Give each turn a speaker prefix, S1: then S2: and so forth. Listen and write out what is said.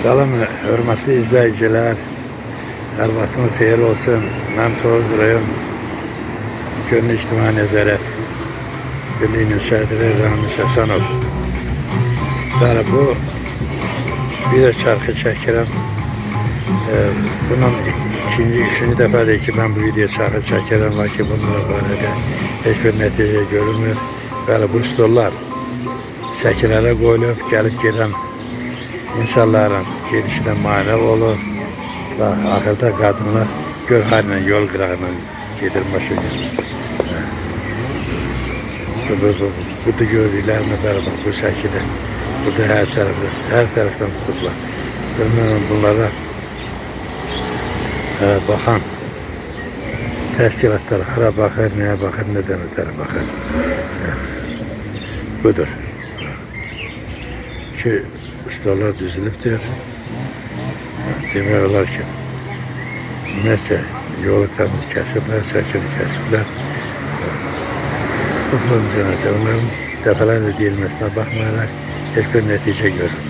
S1: Salam, hörmətli izləyicilər. Hər vaxtınız xeyir olsun. Mən Tovuz rayon Gönül İctimai Nəzarət Birliyinin sədri Ramiz Həsənov. Bəli, bu video çarxı çəkirəm. Bunun üçüncü dəfədir ki, mən bu video çarxı çəkirəm, lakin bununla barədə heç bir nəticə görünmür. Bəli, bu stollar şəkillərə qoyulub, gəlib gedən insanların gedişine mane olur ve ahırda kadınlar gölharla yol qırağına gedir maşını. Burada gördüklerine beraber bu şəkildə burada her taraftan tutublar. Bilmiyorum bunlara bakan təşkilatlar hara bakır, neye bakır, neden ötəri bakır. Budur. Ki ustalar düzülübdür. Demək olar ki, ümumiyyətlə yolu təmiz kəsiblər, səkini kəsiblər. Bu onların dəfələrlə deyilməsinə baxmayaraq heç bir nəticə görür.